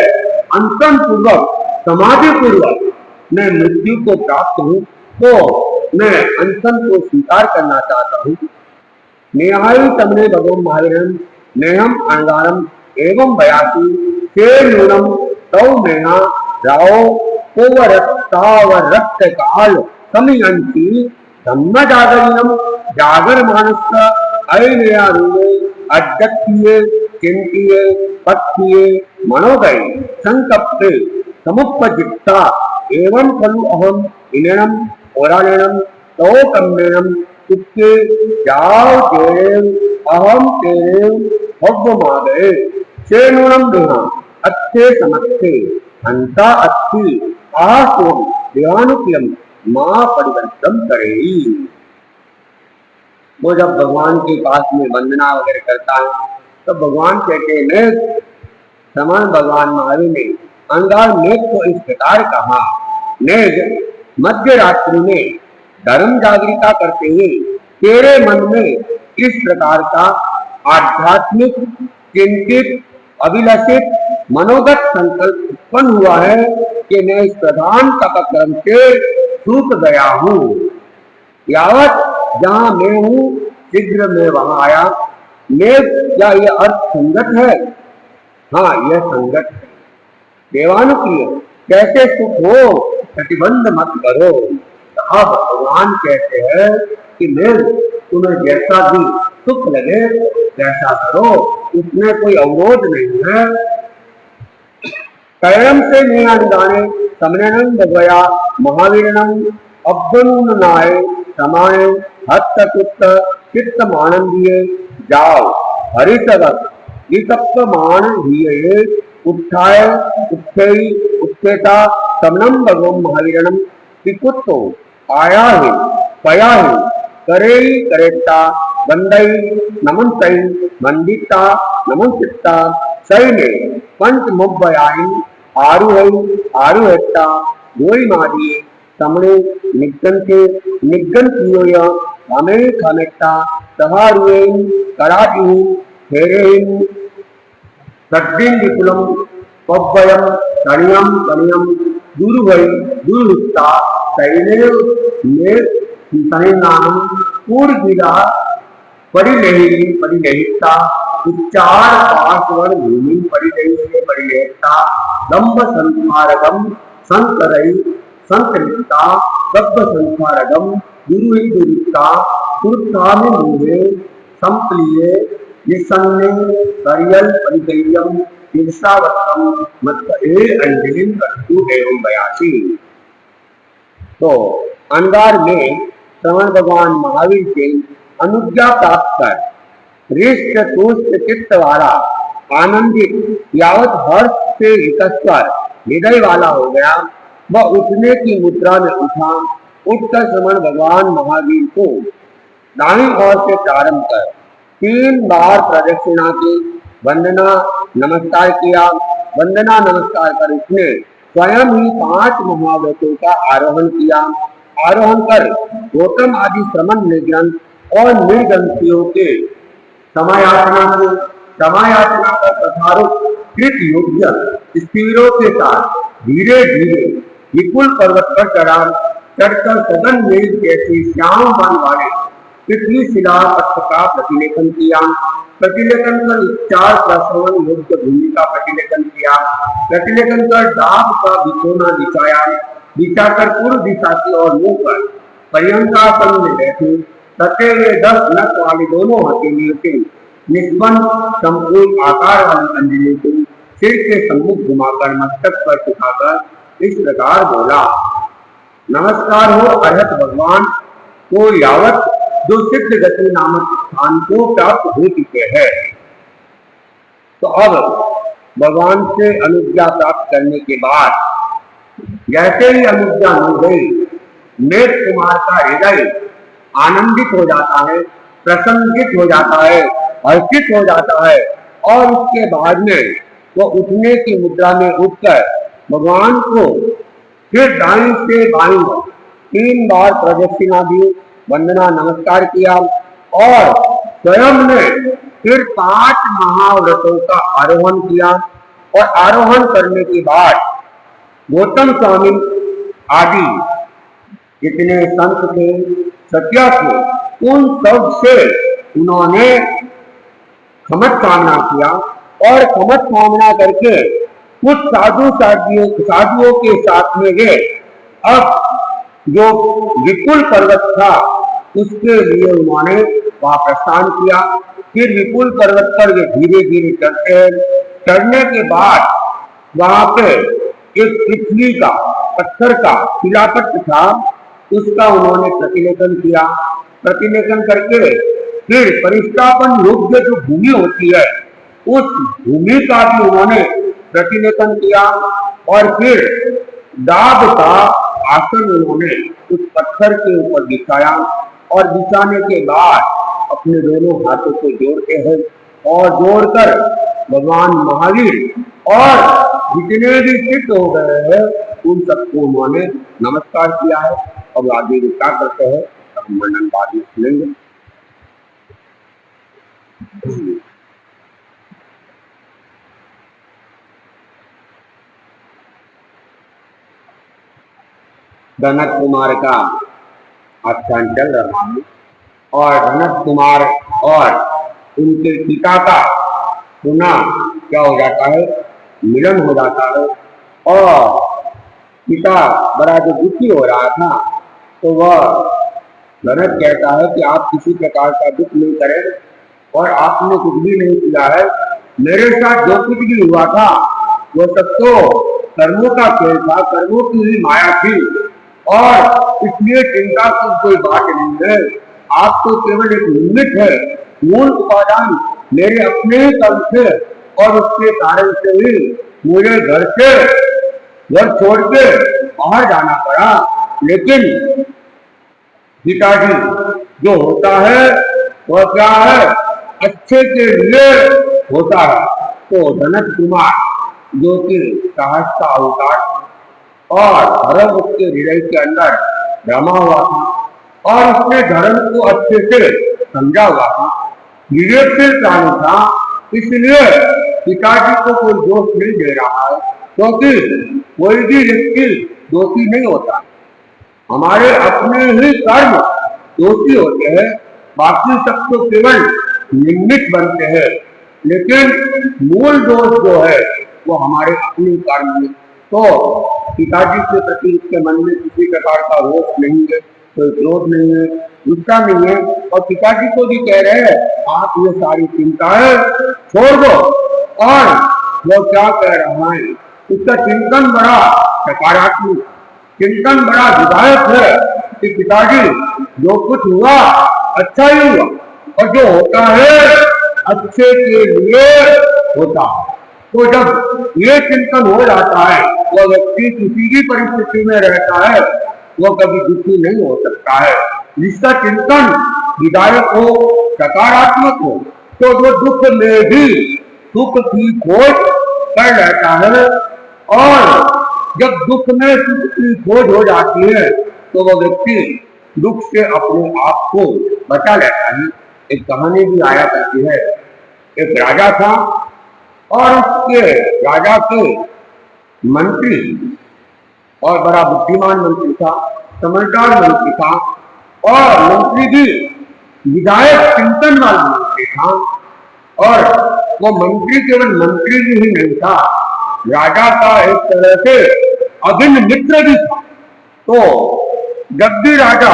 अनशन पूर्वक समाधि पूर्वक मैं मृत्यु को प्राप्त हूँ, तो मैं अनशन को स्वीकार करना चाहता हूँ। नेहाई तमने भगवम महावीरम नेहम अनगारम एवं बयासी के न्यूनम तौ नेहा राओ रक्त काल समियंती धम्म जागरणम जागर मानस अयनया रूपे अद्यक्तिये चिंतिये पत्तिये मनोगय संकप्ते समुपजित्ता एवं खलु अहम इनम ओरालेनम तो कम्मेनम तुक्के जाओ देव अहम तेरे भव्यमादे चेनुनम देहा अच्छे समत्ते अंता अच्छी आसोम देहानुक्यम मां परिवर्तन करेगी। वो जब भगवान के पास में वंदना वगैरह करता है तो भगवान कहते हैं नेक, श्रवण भगवान महावीर ने अंगार नेक को इस प्रकार कहा, नेक मध्य रात्रि में धर्म जागृता करते हुए तेरे मन में इस प्रकार का आध्यात्मिक चिंतित अभिलषित मनोगत संकल्प उत्पन्न हुआ है कि मैं इस प्रधान तपक्रम से चूक गया हूँ। यावत जहाँ मैं हूँ शीघ्र मैं वहां आया। मैं क्या यह अर्थ संगत है? हाँ, यह संगत है। देवानुप्रिय, कैसे सुख हो, प्रतिबंध मत करो। तो अब भगवान कहते हैं कि मैं तुम्हें जैसा भी सुख लगे वैसा करो, उसमें कोई अवरोध नहीं है। कैरम से नियानदाने समननं भगवया महावीरनं अभ्युन्नाय समाने हस्तकुत्त चित्तमानंदिये जाओ हरितवत वितप्यमान हिये उत्थाय उत्थेयि उत्थेता समनं भगवं महावीरनं विकुत्तो आया है पया है करेई करेता बंदई नमंतई मंदिता नमंसिता सैने पंच मुब्बयाई आरुहई आरुहट्टा गोई मादिये समणे निगंते निगंतियोय हमें खमेट्टा सहारुएन कराटिहु हेरेन सद्दिन विपुलम पव्वयम कणियम कणियम दुर्वै दुर्हुत्ता सैनेव ने सैनाम पूर्विदा परिलेही परिलेहिता उच्चार पार्श्वर भूमि परिलेही परिलेहिता दम्भ संस्कारगम संतरई संतरिता गब्ब संस्कारगम दुरुहि दुरिता सुरतामि मूहे संप्लिये निसन्ने करियल परिदय्यम ईर्षावत्तम मत अंजलिम कटु एवं बयासी। तो अंगार में श्रवण भगवान महावीर से अनुज्ञा प्राप्त कर हृष्ट तुष्ट चित्त वाला आनंदित यावत हर्ष से विकस्वर हृदय वाला हो गया। वह उठने की मुद्रा में उठा। उठकर श्रवण भगवान महावीर को दाहिनी ओर से प्रारंभ कर 3 बार प्रदक्षिणा की, वंदना नमस्कार किया। वंदना नमस्कार कर उसने स्वयं ही 5 महाव्रतों का आरोहण किया। आरोहण कर गौतम आदि श्रमण निर्ग्रंथ और निर्ग्रंथियों के समायातना का तथारुक कृत योग्य स्थिरों के साथ धीरे धीरे विपुल पर्वत पर चढ़कर सदन मेघ जैसे श्याम वन वाले पृथ्वी शिला पत्र का प्रतिलेखन किया। प्रतिलेखन कर उच्चार प्रश्रवण योग्य भूमि का प्रतिलेखन किया। प्रतिलेखन कर डाब का बिछोना बिछाया। बिछाकर पूर्व दिशा की ओर मुंह कर पर्यंकासन में बैठे। सटे हुए 10 नख वाली दोनों हथेलियों के निष्पन्न संपूर्ण आकार वाली अंजलि को सिर के सम्मुख घुमाकर मस्तक पर उठाकर इस प्रकार बोला, नमस्कार हो अर्हत भगवान को यावत जो सिद्ध गति नामक स्थान को प्राप्त हो चुके हैं। तो अब भगवान से अनुज्ञा प्राप्त करने के बाद जैसे ही अनुज्ञा मिल गई, मेघ कुमार का हृदय आनंदित हो जाता है, प्रसन्नित हो जाता है, हर्षित हो जाता है और उसके बाद में वो उठने की मुद्रा में उठकर भगवान को फिर दाईं से बाईं 3 बार प्रदक्षिणा दी, वंदना नमस्कार किया और स्वयं ने फिर 5 महाव्रतों का आरोहण किया। और आरोहण करने के बाद गौतम स्वामी आदि जितने संत थे, सत्या थे, उन सब से उन्होंने खमत कामना किया और खमत कामना करके कुछ साधुओं के साथ में गए। अब जो विपुल पर्वत था उसके लिए उन्होंने वहां प्रस्थान किया। फिर विपुल पर्वत पर वे धीरे धीरे चढ़ते हैं। चढ़ने के बाद वहां पे एक पृथ्वी का पत्थर का शिलापट्ट था, उसका उन्होंने प्रतिलेखन किया। प्रतिलेखन करके फिर परिस्थापन योग्य जो भूमि होती है उस भूमि का भी उन्होंने प्रतिलेखन किया और फिर दाब का आसन उन्होंने उस पत्थर के ऊपर बिछाया और बिछाने के बाद अपने दोनों हाथों को जोड़ते हैं और जोड़कर भगवान महावीर और जितने भी सिद्ध हो गए हैं उन सबको उन्होंने नमस्कार किया है। अब आगे क्या करते हैं हम वर्णन बाद में सुनेंगे। जनक कुमार का आख्यान चल रहा है और जनक कुमार और उनके पिता का सुना क्या हो जाता है, मिलन हो जाता है और पिता बड़ा जो दुखी हो रहा था तो वह जनक कहता है कि आप किसी प्रकार का दुख नहीं करें और आपने कुछ भी नहीं किया है, मेरे साथ जो कुछ भी हुआ था वो सब तो कर्मों का खेल था, कर्मों की ही माया थी और इसलिए चिंता की कोई बात नहीं है। आप तो केवल एक निमित्त है, मूल उपादान मेरे अपने ही कर्म थे और उसके कारण से ही मुझे घर छोड़ के बाहर जाना पड़ा। लेकिन पिताजी जो होता है वह क्या है, अच्छे के लिए होता है। तो जनक कुमार जो कि साहस का अवतार और धर्म उसके हृदय के अंदर रमा हुआ था और उसने धर्म को अच्छे से समझा हुआ था, विवेकशील प्राणी था, इसलिए पिताजी को कोई दोष नहीं दे रहा है क्योंकि कोई भी व्यक्ति दोषी नहीं होता। हमारे अपने ही कर्म दोषी होते हैं, बाकी सब तो केवल निमित्त बनते हैं, लेकिन मूल दोष जो है वो हमारे अपने कर्म में। तो पिताजी के प्रति उसके मन में किसी प्रकार का रोष नहीं है, कोई क्रोध नहीं है, गुस्सा नहीं है और पिताजी को भी कह रहे हैं आप ये सारी चिंताएं छोड़ दो। और वो क्या कह रहा है, उसका चिंतन बड़ा सकारात्मक, चिंतन बड़ा विधायक है कि पिताजी जो कुछ हुआ अच्छा ही हुआ और जो होता है अच्छे के लिए होता है। तो जब ये चिंतन हो जाता है वह व्यक्ति किसी भी परिस्थिति में रहता है वह कभी दुखी नहीं हो सकता है। जिसका चिंतन विधायक हो, सकारात्मक हो, तो वो दुख में भी सुख की खोज कर रहता है और जब दुख में सुख की खोज हो जाती है तो वह व्यक्ति दुख से अपने आप को बचा लेता है। एक कहानी भी आया करती है, एक राजा था और उसके राजा के मंत्री और बड़ा बुद्धिमान मंत्री था, समझदार मंत्री था और मंत्री भी विधायक चिंतन वाला मंत्री था और वो मंत्री केवल मंत्री ही नहीं था, राजा का एक तरह से अभिन्न मित्र भी था। तो जब भी राजा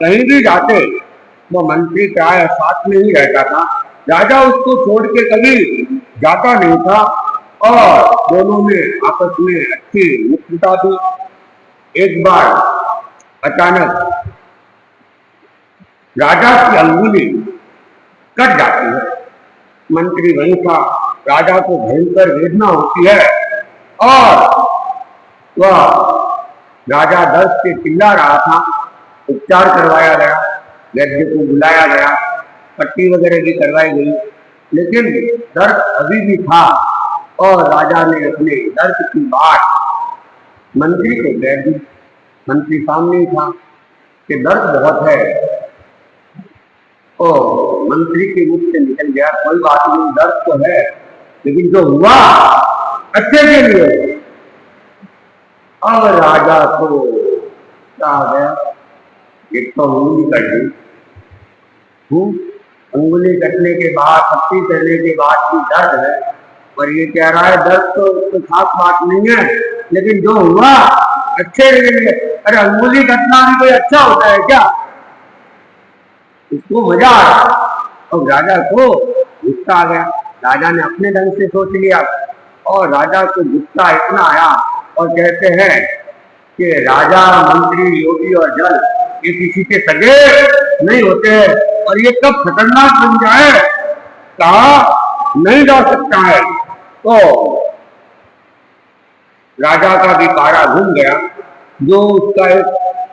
कहीं भी जाते वो मंत्री प्राय साथ में ही रहता था, राजा उसको छोड़ के कभी जाता नहीं था और दोनों में आपस में अच्छी मित्रता थी। एक बार अचानक राजा की अंगुली कट जाती है, मंत्री वहीं था, राजा को भयंकर वेदना होती है और वह राजा दर्द से चिल्ला रहा था। उपचार करवाया गया, वैद्य को बुलाया गया, पट्टी वगैरह भी करवाई गई, लेकिन दर्द अभी भी था और राजा ने अपने दर्द की बात मंत्री को कह दी। मंत्री सामने ही था कि दर्द बहुत है और मंत्री के मुख से निकल गया कोई बात नहीं, दर्द तो है लेकिन जो हुआ अच्छे के लिए। अब राजा को क्या गया, एक तो अंगुली कट गई, अंगुली कटने के बाद पट्टी करने के बाद भी दर्द है और ये कह रहा है दर्द तो खास बात नहीं है लेकिन जो हुआ अच्छे के लिए। अरे अंगुली कटना भी कोई अच्छा होता है क्या, इसको मजा आ रहा और राजा को गुस्सा आ गया। राजा ने अपने ढंग से सोच लिया और राजा को गुस्सा इतना आया और कहते हैं कि राजा, मंत्री, योगी और जल ये किसी के सगे नहीं होते हैं और ये कब खतरनाक बन जाए कहा नहीं जा सकता है। तो राजा का भी पारा घूम गया, जो उसका एक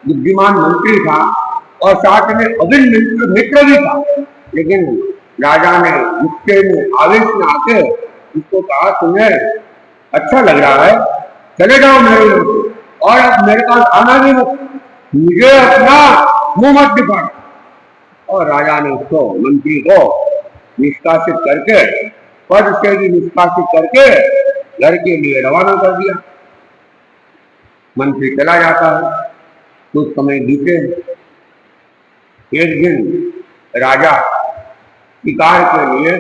बुद्धिमान मंत्री था और साथ में अभिन्न मित्र भी था, लेकिन राजा ने गुस्से में आवेश में आके उसको कहा, तुम्हें अच्छा लग रहा है, चले जाओ मेरे यहाँ से और अब मेरे पास आना भी मत, मुझे अपना मुंह मत दिखाना। और राजा ने उसको, मंत्री को निष्कासित करके, पद से भी निष्कासित करके घर के लिए रवाना कर दिया। मंत्री चला जाता है। कुछ समय बीते। एक दिन राजा शिकार के लिए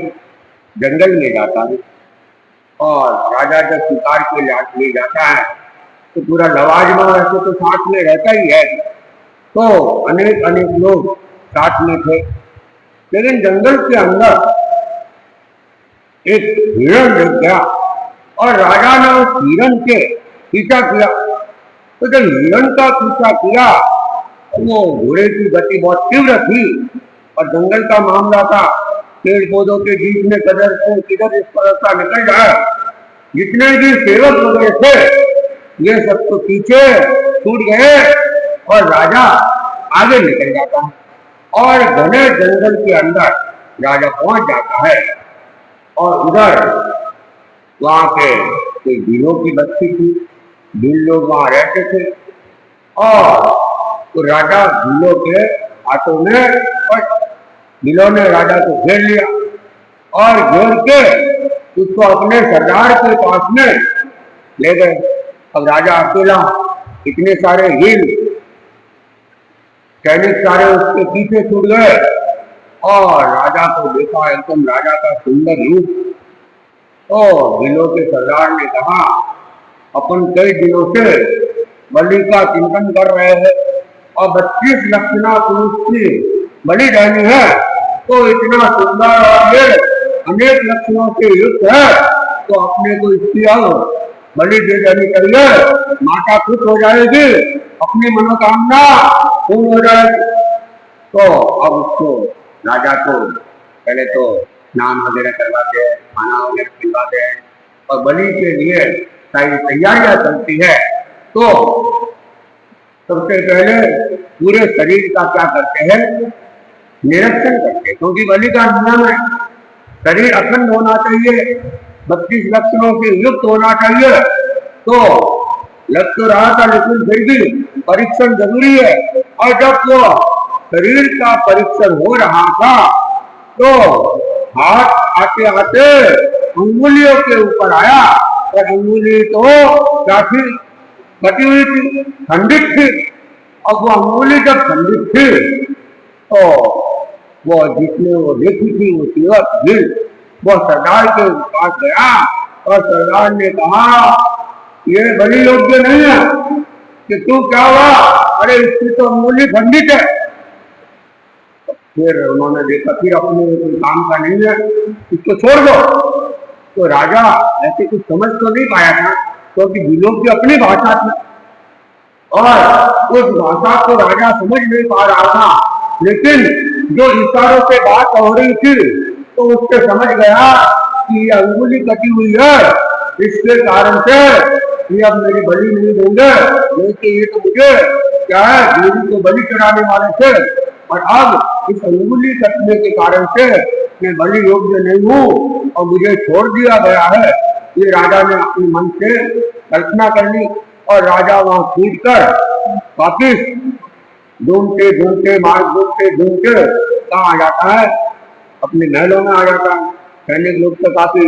जंगल में जाता है और राजा जब शिकार के लिए जाता है तो पूरा लवाजमा वैसे तो साथ में रहता ही है, तो अनेक अनेक लोग साथ में थे। लेकिन जंगल के अंदर एक हिरण दिख गया और राजा ने उस हिरण के पीछा किया। तो जब हिरण का पीछा किया तो वो घोड़े की गति बहुत तीव्र थी और जंगल का मामला था, पेड़ पौधों के बीच में किधर इस रास्ता निकल जाए। जितने भी सेवक वगैरह थे ये सब तो पीछे छूट गए और राजा आगे निकल जाता है और घने जंगल के अंदर राजा पहुंच जाता है। और उधर वहां के कोई भीलों की बस्ती थी, भील लोग वहां रहते थे और तो राजा भीलों के हाथों में, और भीलों ने राजा को घेर लिया और घेर के उसको अपने सरदार के पास में ले गए। अब राजा अकेला, इतने सारे भील सैनिक सारे उसके पीछे छूट गए और राजा को देखा, एकदम राजा का सुंदर रूप। तो भीलों के सरदार ने कहा, अपन कई दिनों से बलि का चिंतन कर रहे हैं और 32 लक्षणा पुरुष की बलि देनी है, तो इतना सुंदर और ये अनेक लक्षणों से युक्त है तो अपने को इसकी अब बलि दे देनी चाहिए, माता खुश हो जाएगी, अपनी मनोकामना पूर्ण हो जाएगी। तो अब उसको राजा को पहले तो स्नान वगैरह करवाते हैं, खाना वगैरह खिलवाते हैं और बलि के लिए सारी तैयारियां चलती है। तो सबसे पहले पूरे शरीर का क्या करते हैं, निरीक्षण करते हैं, क्योंकि बलि का नियम है शरीर अखंड होना चाहिए, 32 लक्षणों से युक्त होना चाहिए। तो लग तो रहा था लेकिन फिर भी परीक्षण जरूरी है। और जब वो शरीर का परीक्षण हो रहा था तो हाथ आते आते अंगुलियों के ऊपर आया और अंगुली तो काफी कटी हुई थी, खंडित थी। अब वो अंगुली जब खंडित थी तो वो जिसने वो देखी थी वो सेवक भील, वो सरदार के पास गया और सरदार ने कहा, ये बलि योग्य नहीं है कि तू क्या हुआ, अरे इसकी तो अंगुली खंडित है। फिर उन्होंने देखा, फिर अपने काम का नहीं है, इसको छोड़ दो। तो राजा ऐसे कुछ समझ तो नहीं पाया था क्योंकि भीलों की अपनी भाषा थी और उस भाषा को राजा समझ नहीं पा रहा था, लेकिन जो इशारों से बात हो रही थी तो उससे समझ गया कि ये अंगुली कटी हुई है, इसके कारण से ये अब मेरी बलि नहीं देंगे, क्योंकि ये तो मुझे क्या है, देवी को बलि चढ़ाने वाले थे और अब इस अंगुली कटने के कारण से मैं बलि योग्य नहीं हूँ और मुझे छोड़ दिया गया है। ये राजा ने अपने मन से कल्पना कर ली और राजा वहां कूद कर वापिस ढूंढते ढूंढते मार्ग ढूंढते कहाँ आ जाता है, अपने महलों में आ जाता है। सैनिक लोग तो काफी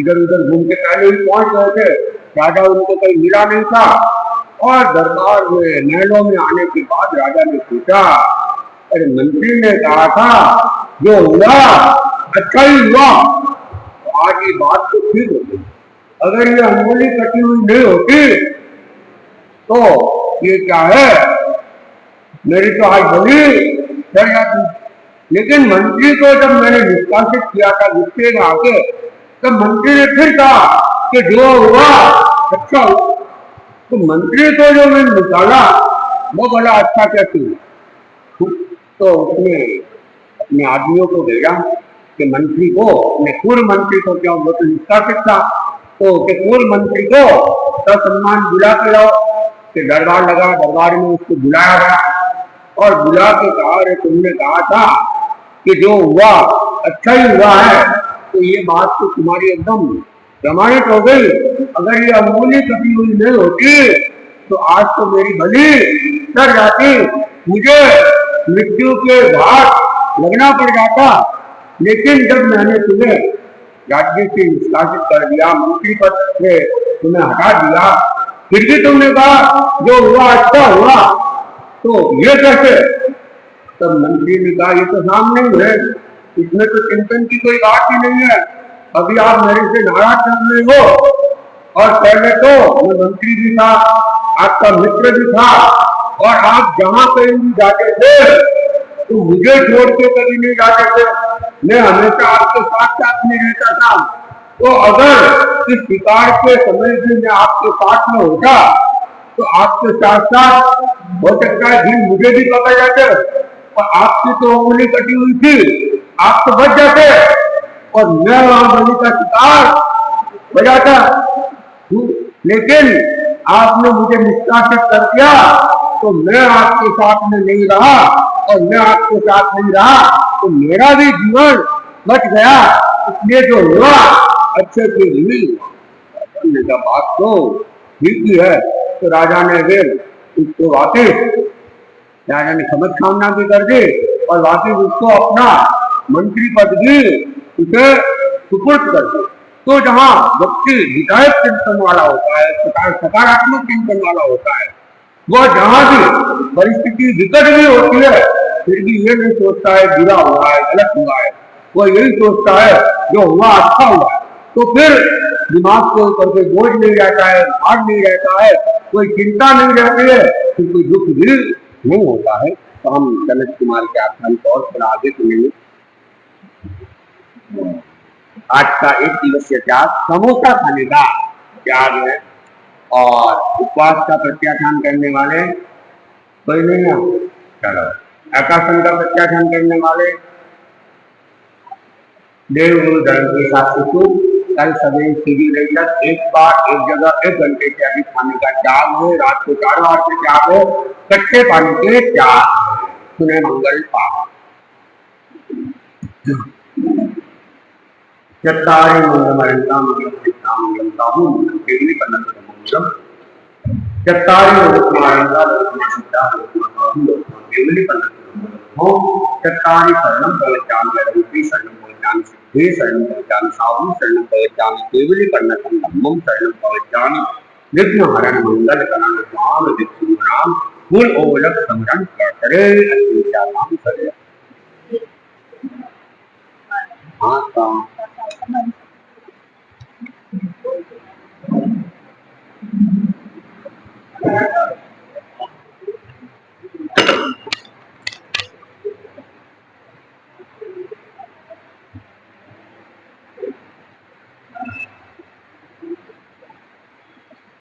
इधर उधर घूम के पहले ही पहुंच गए थे, राजा उनको कहीं मिला नहीं था। और दरबार में महलों में आने के बाद राजा ने पूछा, अरे मंत्री ने कहा था जो हुआ अच्छा ही हुआ, तो आज ये बात तो ठीक हो गई, अगर ये अंगुली कटी हुई नहीं होती तो ये क्या है, मेरी तो आज बलि चढ़ जाती। लेकिन मंत्री को जब मैंने निष्कासित किया था गुस्से में आके, तब मंत्री ने फिर कहा कि जो हुआ अच्छा हुआ। तो मंत्री को जो मैंने निकाला वो बड़ा अच्छा क्या थी। तो उसने अपने आदमियों को भेजा कि मंत्री को, अपने पूर्व मंत्री को, क्या वो तो निष्कासित था, तो पूर्व मंत्री को ससम्मान बुला के लाओ। कि दरबार लगा, दरबार में उसको बुलाया गया और बुला के कहा, अरे तुमने कहा था कि जो हुआ अच्छा ही हुआ है, तो ये बात तो तुम्हारी एकदम प्रमाणित हो गई। अगर ये अंगुली कटी हुई नहीं होती तो आज तो मेरी बलि कर जाती, मुझे मृत्यु के घाट लगना पड़ जाता। लेकिन जब मैंने तुम्हें राज्य से निष्कासित कर दिया, मंत्री पद से तुम्हें हटा दिया, फिर भी तुमने कहा जो हुआ अच्छा हुआ, तो ये कैसे? तब मंत्री ने कहा ये तो सामने ही है, इसमें तो चिंतन की कोई बात ही नहीं है। अभी आप मेरे से नाराज कर रहे हो, और पहले तो मैं मंत्री भी था, आपका मित्र भी था, और आप जहां कहीं भी जाते थे तो मुझे छोड़ के कभी नहीं जाते थे, मैं हमेशा आपके साथ साथ में रहता था। तो अगर इस शिकार के समय भी मैं आपके साथ में होता तो आपके साथ साथ हो सकता है भी मुझे भी पकड़ जाते, और आपकी तो उंगली कटी हुई थी, आप तो बच जाते, और मैं वहां बलि का शिकार हो जाता। लेकिन आपने मुझे निष्कासित कर दिया, तो मैं आपके साथ में नहीं रहा, और मैं आपके साथ नहीं रहा तो मेरा भी जीवन बच गया। इसलिए जो हुआ अच्छे के लिए हुआ। बात तो ठीक ही है। तो राजा ने फिर उसको वापिस, राजा ने समझ कामना भी कर दी, और वापिस उसको अपना मंत्री पद भी उसे सुपुर्द कर दी। तो जहाँ व्यक्ति हिदायत चिंतन वाला होता है, सकारात्मक चिंतन वाला होता है, वह जहां भी परिस्थिति विकट भी होती है फिर भी ये नहीं सोचता है बुरा हुआ है, गलत हुआ है, वह यही सोचता है जो हुआ अच्छा हुआ है। तो फिर दिमाग के ऊपर कोई बोझ नहीं रहता है, भार नहीं रहता है, कोई चिंता नहीं रहती है, फिर कोई दुख भी नहीं होता है। तो हम जनक कुमार के आख्यान को और थोड़ा आगे सुनेंगे। आज का एक दिवसीय त्याग समोसा खाने का त्याग है, और उपवास का प्रत्याख्यान करने वाले कोई नहीं है। चलो, आकाशन का प्रत्याख्यान करने वाले देवगुरु धर्म के साथ कल सवेरे सीधी रही तक एक बार एक जगह 1 घंटे से अधिक खाने का त्याग है। रात को 4 बार से त्याग है। कच्चे पानी के त्याग सुने मंगल पाठ। चत्तारि मंगलमयंता मंगलम मंगलता हूँ केवली कन्नड़ मंगलम चत्तारि मंगलमयंता मंगलम केवली कन्नड़ हो। चत्तारि शरणम प्रवचामि रघुपति शरणम प्रवचामि सिद्धे शरणम प्रवचामि साहु शरणम प्रवचामि केवली कन्नड़ धम्मम शरणम प्रवचामि विघ्न हरण मंगल करण स्वाम विष्णु नाम फूल ओलक समरण करे अतिशा नाम करे। हाँ